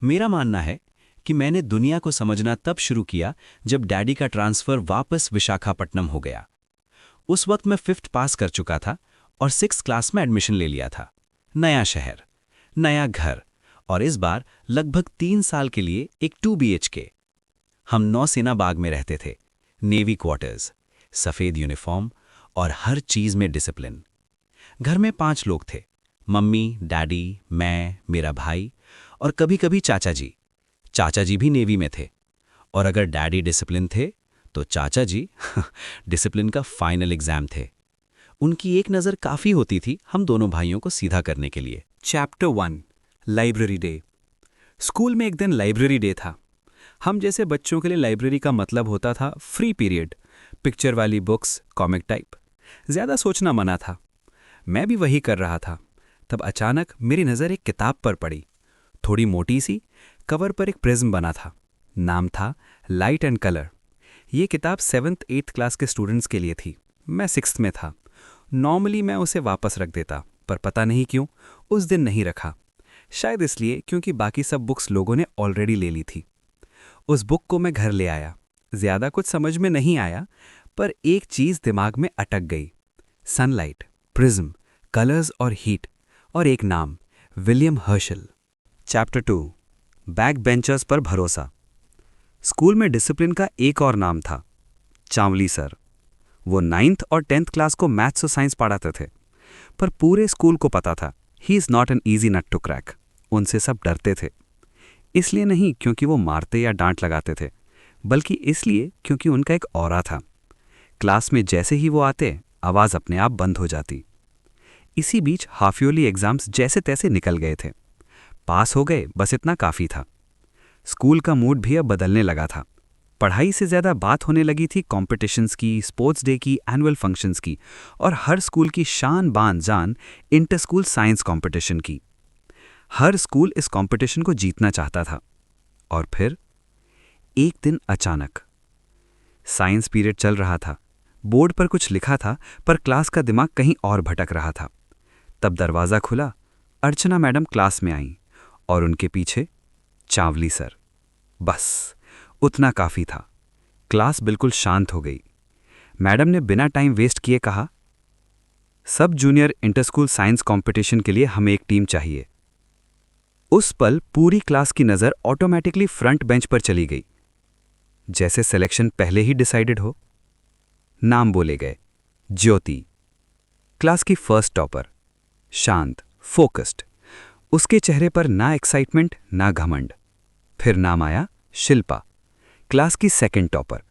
मेरा मानना है कि मैंने दुनिया को समझना तब शुरू किया जब डैडी का ट्रांसफ़र वापस विशाखापट्टनम हो गया। उस वक्त मैं 5th पास कर चुका था और 6th क्लास में एडमिशन ले लिया था। नया शहर, नया घर और इस बार लगभग 3 साल के लिए एक 2 BHK। हम नौसेना बाग में रहते थे, नेवी क्वार्टर्स, सफ़ेद यूनिफॉर्म और हर चीज़ में डिसिप्लिन। घर में 5 लोग थे, मम्मी, डैडी, मैं, मेरा भाई और कभी-कभी चाचा जी। चाचा जी भी नेवी में थे और अगर डैडी डिसिप्लिन थे तो चाचा जी डिसिप्लिन का फाइनल एग्जाम थे। उनकी एक नज़र काफ़ी होती थी हम दोनों भाइयों को सीधा करने के लिए। Chapter 1 library day. स्कूल में एक दिन लाइब्रेरी डे था। हम जैसे बच्चों के लिए लाइब्रेरी का मतलब होता था फ्री पीरियड, पिक्चर वाली बुक्स, कॉमिक टाइप। ज़्यादा सोचना मना था। मैं भी वही कर रहा था। तब अचानक मेरी नज़र एक किताब पर पड़ी। थोड़ी मोटी सी, कवर पर एक प्रिज्म बना था। नाम था लाइट एंड कलर। ये किताब 7th 8th क्लास के स्टूडेंट्स के लिए थी। मैं 6th में था। नॉर्मली मैं उसे वापस रख देता, पर पता नहीं क्यों उस दिन नहीं रखा। शायद इसलिए क्योंकि बाकी सब बुक्स लोगों ने ऑलरेडी ले ली थी। उस बुक को मैं घर ले आया। ज़्यादा कुछ समझ में नहीं आया, पर एक चीज़ दिमाग में अटक गई। सनलाइट, प्रिज्म, कलर्स और हीट, और एक नाम, William Herschel. Chapter 2 back benchers पर भरोसा। स्कूल में डिसिप्लिन का एक और नाम था, चावली सर। वो 9th और 10th क्लास को मैथ्स और साइंस पढ़ाते थे, पर पूरे स्कूल को पता था he is not an easy nut to crack. उनसे सब डरते थे। इसलिए नहीं क्योंकि वो मारते या डांट लगाते थे, बल्कि इसलिए क्योंकि उनका एक ऑरा था। क्लास में जैसे ही वो आते, आवाज़ अपने आप बंद हो जाती। इसी बीच हाफ ईयरली एग्जाम्स जैसे तैसे निकल गए थे। पास हो गए, बस इतना काफ़ी था। स्कूल का मूड भी अब बदलने लगा था। पढ़ाई से ज़्यादा बात होने लगी थी कॉम्पिटिशन्स की, स्पोर्ट्स डे की, एनुअल फंक्शंस की, और हर स्कूल की शान बान जान इंटर स्कूल साइंस कॉम्पिटिशन की। हर स्कूल इस कॉम्पिटिशन को जीतना चाहता था। और फिर एक दिन अचानक साइंस पीरियड चल रहा था। बोर्ड पर कुछ लिखा था, पर क्लास का दिमाग कहीं और भटक रहा था। तब दरवाज़ा खुला, अर्चना मैडम क्लास में आईं और उनके पीछे चावली सर। बस उतना काफ़ी था। क्लास बिल्कुल शांत हो गई। मैडम ने बिना टाइम वेस्ट किए कहा, सब junior inter school science competition के लिए हमें एक टीम चाहिए। उस पल पूरी क्लास की नज़र ऑटोमेटिकली फ्रंट बेंच पर चली गई, जैसे सिलेक्शन पहले ही डिसाइडेड हो। नाम बोले गए, ज्योति, क्लास की फर्स्ट टॉपर, शांत, फोकस्ड। उसके चेहरे पर ना एक्साइटमेंट ना घमंड। फिर नाम आया शिल्पा, क्लास की सेकंड टॉपर,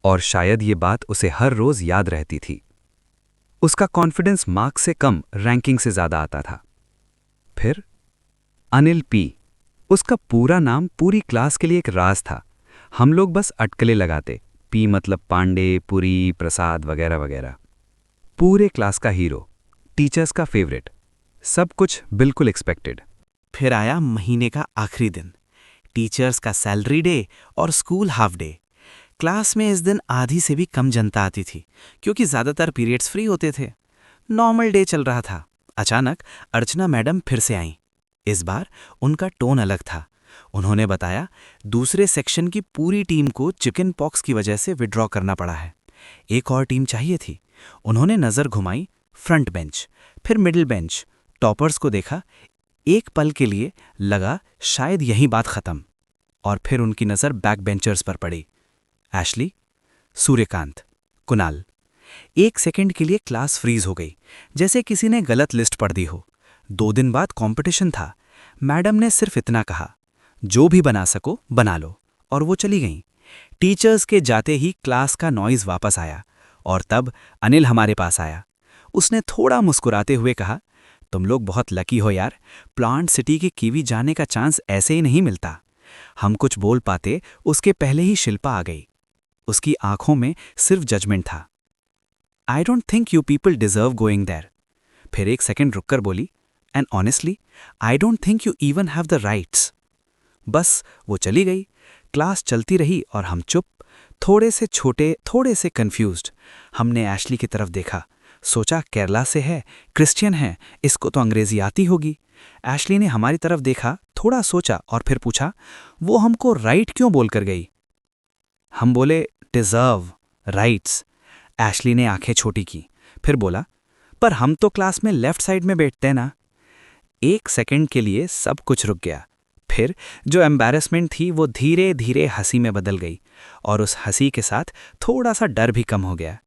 और शायद ये बात उसे हर रोज याद रहती थी। उसका कॉन्फिडेंस मार्क्स से कम, रैंकिंग से ज्यादा आता था। फिर अनिल पी, उसका पूरा नाम पूरी क्लास के लिए एक राज था। हम लोग बस अटकलें लगाते, पी मतलब पांडे, पुरी, प्रसाद वगैरह वगैरह। पूरे क्लास का हीरो, टीचर्स का फेवरेट, सब कुछ बिल्कुल एक्सपेक्टेड। फिर आया महीने का आखिरी दिन, टीचर्स का सैलरी डे और स्कूल हाफ डे। क्लास में इस दिन आधी से भी कम जनता आती थी, क्योंकि ज़्यादातर पीरियड्स फ्री होते थे। नॉर्मल डे चल रहा था। अचानक अर्चना मैडम फिर से आईं। इस बार उनका टोन अलग था। उन्होंने बताया, दूसरे सेक्शन की पूरी टीम को चिकन पॉक्स की वजह से विड्रॉ करना पड़ा है। एक और टीम चाहिए थी। उन्होंने नज़र घुमाई, फ्रंट बेंच, फिर मिडिल बेंच, टॉपर्स को देखा। एक पल के लिए लगा शायद यही बात खत्म, और फिर उनकी नज़र बैक बेंचर्स पर पड़ी। एशली, सूर्यकांत, कुणाल। एक सेकंड के लिए क्लास फ्रीज हो गई, जैसे किसी ने गलत लिस्ट पढ़ दी हो। 2 दिन बाद कंपटीशन था। मैडम ने सिर्फ इतना कहा, जो भी बना सको बना लो, और वो चली गईं। टीचर्स के जाते ही क्लास का नॉइज वापस आया, और तब अनिल हमारे पास आया। उसने थोड़ा मुस्कुराते हुए कहा, तुम लोग बहुत लकी हो यार, प्लांट सिटी के कीवी जाने का चांस ऐसे ही नहीं मिलता। हम कुछ बोल पाते उसके पहले ही शिल्पा आ गई। उसकी आंखों में सिर्फ जजमेंट था। I don't think you people deserve going there. फिर एक सेकंड रुककर बोली, and honestly I don't think you even have the rights. बस वो चली गई। क्लास चलती रही और हम चुप, थोड़े से छोटे, थोड़े से कंफ्यूज्ड। हमने एशली की तरफ देखा। सोचा केरला से है, क्रिश्चियन है, इसको तो अंग्रेजी आती होगी। एशली ने हमारी तरफ देखा, थोड़ा सोचा और फिर पूछा, वो हमको राइट क्यों बोलकर गई? हम बोले, डिजर्व, राइट्स। एशली ने आंखें छोटी की, फिर बोला, पर हम तो क्लास में लेफ्ट साइड में बैठते हैं ना। 1 सेकंड के लिए सब कुछ रुक गया। फिर जो एम्बैरेसमेंट थी वो धीरे धीरे हंसी में बदल गई, और उस हंसी के साथ थोड़ा सा डर भी कम हो गया।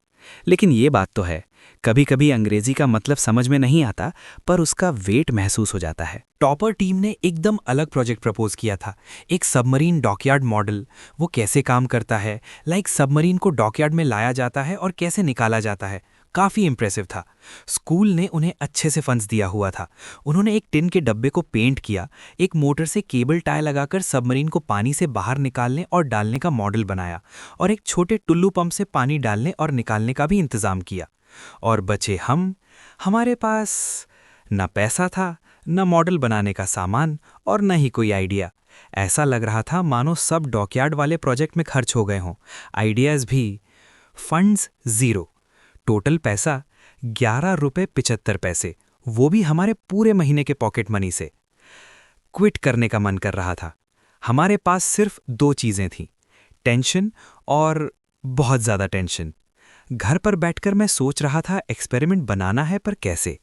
लेकिन ये बात तो है, कभी कभी अंग्रेजी का मतलब समझ में नहीं आता, पर उसका वेट महसूस हो जाता है। टॉपर टीम ने एकदम अलग प्रोजेक्ट प्रपोज किया था, एक सबमरीन डॉकयार्ड मॉडल। वो कैसे काम करता है, लाइक सबमरीन को डॉकयार्ड में लाया जाता है और कैसे निकाला जाता है, काफ़ी इंप्रेसिव था। स्कूल ने उन्हें अच्छे से फंड्स दिया हुआ था। उन्होंने एक टिन के डब्बे को पेंट किया, एक मोटर से केबल टाई लगाकर सबमरीन को पानी से बाहर निकालने और डालने का मॉडल बनाया, और एक छोटे टुल्लू पंप से पानी डालने और निकालने का भी इंतजाम किया। और बचे हम। हमारे पास न पैसा था, न मॉडल बनाने का सामान, और न ही कोई आइडिया। ऐसा लग रहा था मानो सब डॉकयार्ड वाले प्रोजेक्ट में खर्च हो गए हों, आइडियाज़ भी। Funds zero. टोटल पैसा 11 रुपये 75 पैसे, वो भी हमारे पूरे महीने के पॉकेट मनी से। क्विट करने का मन कर रहा था। हमारे पास सिर्फ 2 चीज़ें थीं, टेंशन और बहुत ज़्यादा टेंशन। घर पर बैठकर मैं सोच रहा था एक्सपेरिमेंट बनाना है, पर कैसे?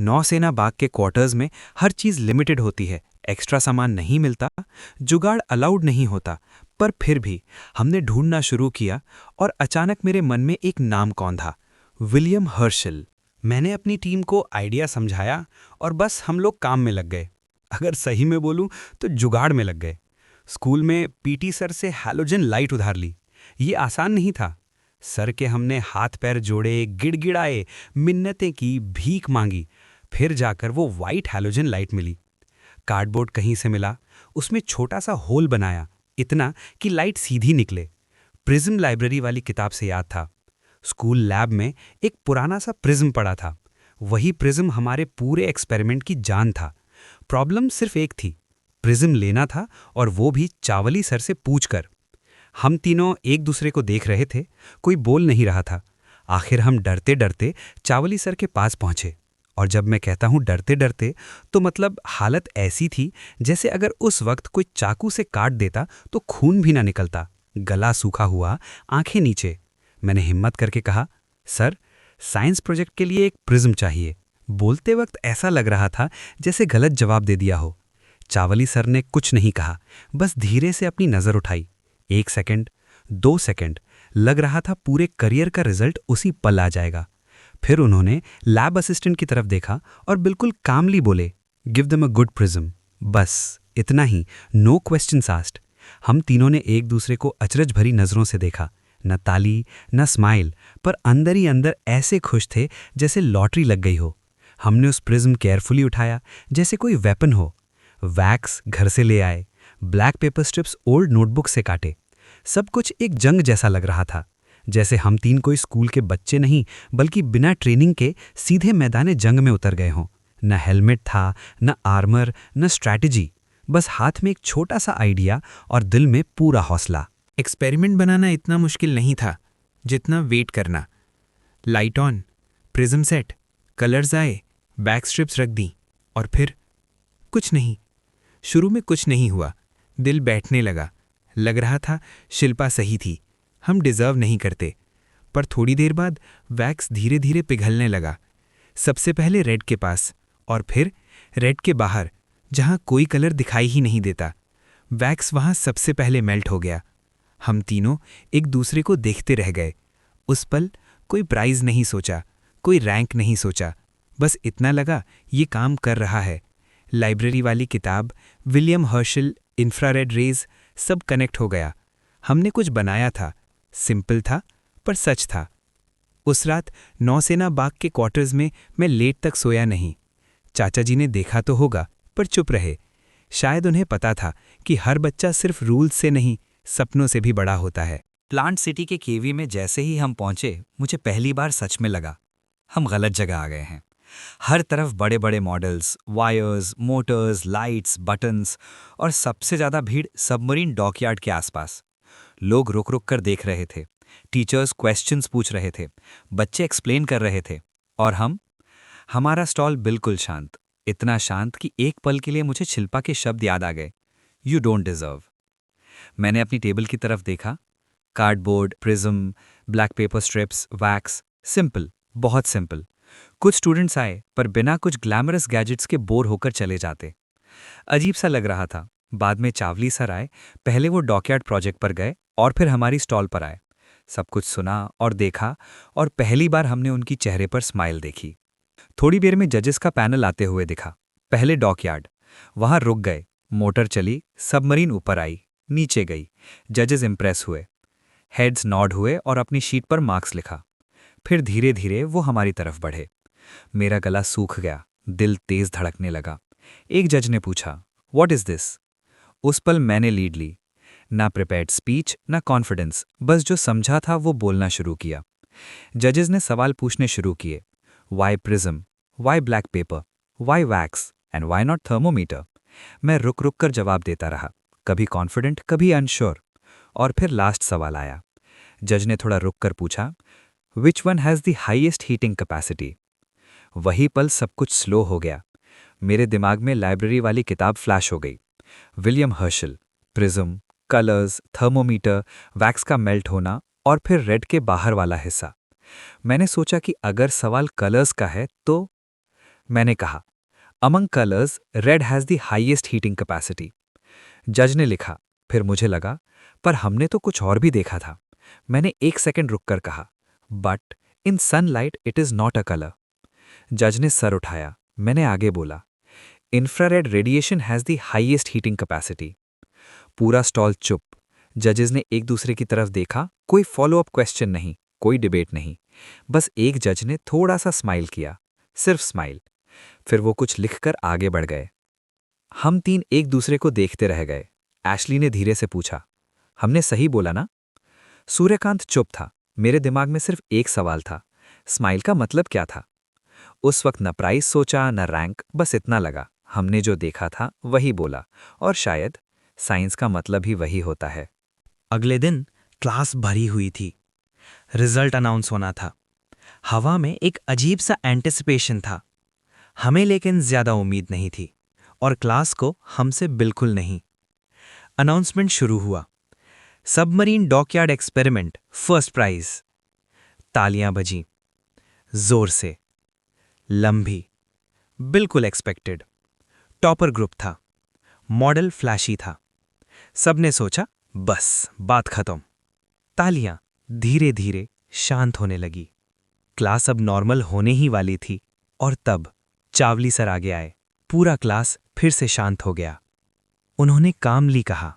नौसेना बाग के क्वार्टर्स में हर चीज़ लिमिटेड होती है, एक्स्ट्रा सामान नहीं मिलता, जुगाड़ अलाउड नहीं होता। पर फिर भी हमने ढूंढना शुरू किया, और अचानक मेरे मन में एक नाम कौंधा, विलियम हर्शल। मैंने अपनी टीम को आइडिया समझाया और बस हम लोग काम में लग गए। अगर सही में बोलूं तो जुगाड़ में लग गए। स्कूल में पीटी सर से हैलोजन लाइट उधार ली। ये आसान नहीं था। सर के हमने हाथ पैर जोड़े, गिड़गिड़ाए, मिन्नतें की, भीख मांगी, फिर जाकर वो वाइट हैलोजन लाइट मिली। कार्डबोर्ड कहीं से मिला, उसमें छोटा सा होल बनाया, इतना कि लाइट सीधी निकले। प्रिज्म लाइब्रेरी वाली किताब से याद था। स्कूल लैब में एक पुराना सा प्रिज्म पड़ा था। वही प्रिज्म हमारे पूरे एक्सपेरिमेंट की जान था। प्रॉब्लम सिर्फ एक थी, प्रिज्म लेना था, और वो भी चावली सर से पूछकर। हम तीनों एक दूसरे को देख रहे थे, कोई बोल नहीं रहा था। आखिर हम डरते डरते चावली सर के पास पहुंचे। और जब मैं कहता हूं डरते डरते, तो मतलब हालत ऐसी थी जैसे अगर उस वक्त कोई चाकू से काट देता तो खून भी ना निकलता। गला सूखा हुआ, आंखें नीचे। मैंने हिम्मत करके कहा, सर, साइंस प्रोजेक्ट के लिए एक प्रिज्म चाहिए। बोलते वक्त ऐसा लग रहा था जैसे गलत जवाब दे दिया हो। चावली सर ने कुछ नहीं कहा, बस धीरे से अपनी नज़र उठाई। 1 सेकंड, 2 सेकंड, लग रहा था पूरे करियर का रिजल्ट उसी पल आ जाएगा। फिर उन्होंने लैब असिस्टेंट की तरफ देखा और बिल्कुल कामली बोले, give them a good prism. बस इतना ही, नो क्वेश्चंस आस्क्ड। हम तीनों ने एक दूसरे को अचरज भरी नज़रों से देखा, न ताली न स्माइल, पर अंदर ही अंदर ऐसे खुश थे जैसे लॉटरी लग गई हो। हमने उस प्रिज्म केयरफुली उठाया जैसे कोई वेपन हो। वैक्स घर से ले आए, black pepper strips old notebook से काटे। सब कुछ एक जंग जैसा लग रहा था, जैसे हम 3 कोई स्कूल के बच्चे नहीं, बल्कि बिना ट्रेनिंग के सीधे मैदान जंग में उतर गए हों। न हेलमेट था, न आर्मर, न स्ट्रैटेजी, बस हाथ में एक छोटा सा आइडिया और दिल में पूरा हौसला। एक्सपेरिमेंट बनाना इतना मुश्किल नहीं था जितना वेट करना। Light on, prism set, colours आए, बैक स्ट्रिप्स रख दी, और फिर कुछ नहीं। शुरू में कुछ नहीं हुआ, दिल बैठने लगा। लग रहा था शिल्पा सही थी, हम डिज़र्व नहीं करते। पर थोड़ी देर बाद वैक्स धीरे धीरे पिघलने लगा। सबसे पहले रेड के पास, और फिर रेड के बाहर, जहाँ कोई कलर दिखाई ही नहीं देता। वैक्स वहाँ सबसे पहले मेल्ट हो गया। हम तीनों एक दूसरे को देखते रह गए। उस पल कोई प्राइज़ नहीं सोचा, कोई रैंक नहीं सोचा, बस इतना लगा ये काम कर रहा है। लाइब्रेरी वाली किताब, विलियम हर्शल, इंफ्रारेड रेज, सब कनेक्ट हो गया। हमने कुछ बनाया था, सिंपल था पर सच था। उस रात नौसेना बाग के क्वार्टर्स में मैं लेट तक सोया नहीं। चाचा जी ने देखा तो होगा, पर चुप रहे। शायद उन्हें पता था कि हर बच्चा सिर्फ रूल्स से नहीं, सपनों से भी बड़ा होता है। प्लांट सिटी के केवी में जैसे ही हम पहुंचे, मुझे पहली बार सच में लगा हम गलत जगह आ गए हैं। हर तरफ बड़े बड़े models, wires, Motors, lights, buttons, और सबसे ज़्यादा भीड़ सबमरीन डॉकयार्ड के आसपास। लोग रुक रुक कर देख रहे थे, टीचर्स क्वेश्चंस पूछ रहे थे, बच्चे एक्सप्लेन कर रहे थे। और हमारा स्टॉल बिल्कुल शांत, इतना शांत कि एक पल के लिए मुझे शिल्पा के शब्द याद आ गए, यू डोंट डिजर्व। मैंने अपनी टेबल की तरफ देखा, cardboard, prism, black pepper strips, wax, simple, बहुत सिंपल। कुछ स्टूडेंट्स आए पर बिना कुछ ग्लैमरस गैजेट्स के बोर होकर चले जाते। अजीब सा लग रहा था। बाद में चावली सर आए, पहले वो डॉकयार्ड प्रोजेक्ट पर गए और फिर हमारी स्टॉल पर आए। सब कुछ सुना और देखा और पहली बार हमने उनकी चेहरे पर स्माइल देखी। थोड़ी देर में जजेस का पैनल आते हुए दिखा। पहले डॉकयार्ड, वहां रुक गए, मोटर चली, सबमरीन ऊपर आई, नीचे गई। जजेस इंप्रेस हुए, हेड्स नॉड हुए और अपनी शीट पर मार्क्स लिखा। फिर धीरे धीरे वो हमारी तरफ बढ़े। मेरा गला सूख गया, दिल तेज धड़कने लगा। एक जज ने पूछा, व्हाट इज दिस? उस पल मैंने लीड ली। ना प्रिपेयर्ड स्पीच, ना कॉन्फिडेंस, बस जो समझा था वो बोलना शुरू किया। जजेस ने सवाल पूछने शुरू किए, why prism, why black paper, why wax and why not thermometer? मैं रुक रुक कर जवाब देता रहा, कभी कॉन्फिडेंट, कभी अनश्योर। और फिर लास्ट सवाल आया। जज ने थोड़ा रुक कर पूछा, which one has the highest heating capacity? वही पल सब कुछ स्लो हो गया। मेरे दिमाग में लाइब्रेरी वाली किताब फ्लैश हो गई। William Herschel, prism, colours, thermometer, wax का मेल्ट होना और फिर रेड के बाहर वाला हिस्सा। मैंने सोचा कि अगर सवाल कलर्स का है तो मैंने कहा, among colours red has the highest heating capacity. जज ने लिखा, फिर मुझे लगा, पर हमने तो कुछ और भी देखा था। मैंने एक सेकंड रुककर कहा, but in sunlight it is not a colour. जज ने सर उठाया, मैंने आगे बोला, infrared radiation has the highest heating capacity. पूरा स्टॉल चुप। जजेस ने एक दूसरे की तरफ देखा, कोई फॉलो अप क्वेश्चन नहीं, कोई डिबेट नहीं। बस एक जज ने थोड़ा सा स्माइल किया, सिर्फ स्माइल। फिर वो कुछ लिखकर आगे बढ़ गए। हम तीन एक दूसरे को देखते रह गए। एशली ने धीरे से पूछा, हमने सही बोला ना? सूर्यकांत चुप था। मेरे दिमाग में सिर्फ एक सवाल था, स्माइल का मतलब क्या था? उस वक्त न प्राइज सोचा न रैंक, बस इतना लगा, हमने जो देखा था वही बोला, और शायद साइंस का मतलब ही वही होता है। अगले दिन क्लास भरी हुई थी। रिजल्ट अनाउंस होना था। हवा में एक अजीब सा एंटिसिपेशन था। हमें लेकिन ज्यादा उम्मीद नहीं थी और क्लास को हमसे बिल्कुल नहीं। अनाउंसमेंट शुरू हुआ। Submarine dockyard experiment, first prize. तालियां बजीं, जोर से, लंबी, बिल्कुल एक्सपेक्टेड। टॉपर ग्रुप था। मॉडल फ्लैशी था। सबने सोचा, बस बात खत्म। तालियां धीरे धीरे शांत होने लगी। क्लास अब नॉर्मल होने ही वाली थी और तब चावली सर आगे आए। पूरा क्लास फिर से शांत हो गया। उन्होंने कामली कहा,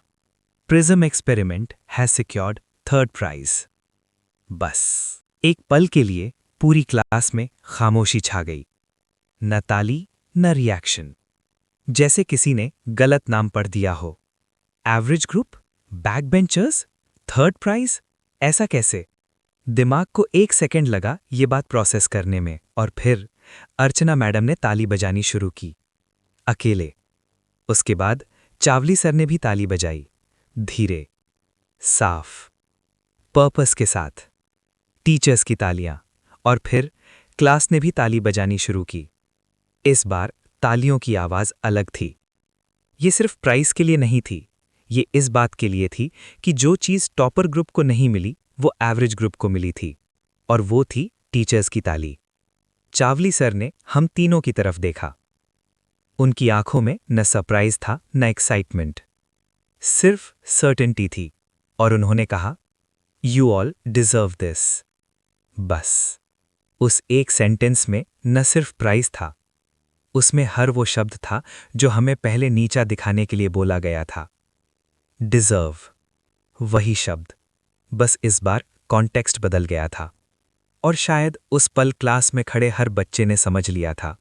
prism experiment has secured third prize. बस एक पल के लिए पूरी क्लास में खामोशी छा गई। न ताली न रिएक्शन, जैसे किसी ने गलत नाम पढ़ दिया हो। Average group, back benchers, third prize, ऐसा कैसे? दिमाग को एक सेकंड लगा ये बात प्रोसेस करने में, और फिर अर्चना मैडम ने ताली बजानी शुरू की, अकेले। उसके बाद चावली सर ने भी ताली बजाई, धीरे, साफ, पर्पस के साथ। टीचर्स की तालियां, और फिर क्लास ने भी ताली बजानी शुरू की। इस बार तालियों की आवाज अलग थी। ये सिर्फ प्राइज के लिए नहीं थी, ये इस बात के लिए थी कि जो चीज टॉपर ग्रुप को नहीं मिली वो एवरेज ग्रुप को मिली थी, और वो थी टीचर्स की ताली। चावली सर ने हम तीनों की तरफ देखा। उनकी आंखों में न सरप्राइज था न एक्साइटमेंट, सिर्फ सर्टेनिटी थी, और उन्होंने कहा, यू ऑल डिजर्व दिस। बस उस एक सेंटेंस में न सिर्फ प्राइज था, उसमें हर वो शब्द था जो हमें पहले नीचा दिखाने के लिए बोला गया था। डिजर्व, वही शब्द, बस इस बार कॉन्टेक्स्ट बदल गया था, और शायद उस पल क्लास में खड़े हर बच्चे ने समझ लिया था।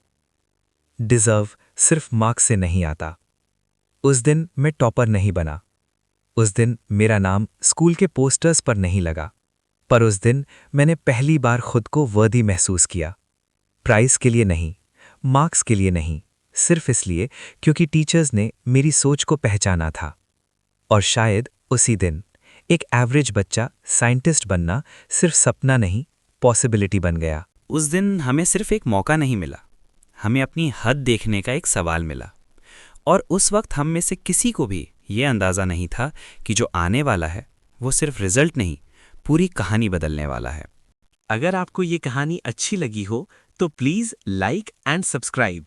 डिजर्व सिर्फ मार्क्स से नहीं आता। उस दिन मैं टॉपर नहीं बना, उस दिन मेरा नाम स्कूल के पोस्टर्स पर नहीं लगा, पर उस दिन मैंने पहली बार खुद को वर्दी महसूस किया। प्राइज के लिए नहीं, मार्क्स के लिए नहीं, सिर्फ इसलिए क्योंकि टीचर्स ने मेरी सोच को पहचाना था। और शायद उसी दिन एक एवरेज बच्चा साइंटिस्ट बनना सिर्फ सपना नहीं, पॉसिबिलिटी बन गया। उस दिन हमें सिर्फ एक मौका नहीं मिला, हमें अपनी हद देखने का एक सवाल मिला। और उस वक्त हम में से किसी को भी ये अंदाज़ा नहीं था कि जो आने वाला है वो सिर्फ रिजल्ट नहीं, पूरी कहानी बदलने वाला है। अगर आपको ये कहानी अच्छी लगी हो तो प्लीज़ लाइक एंड सब्सक्राइब।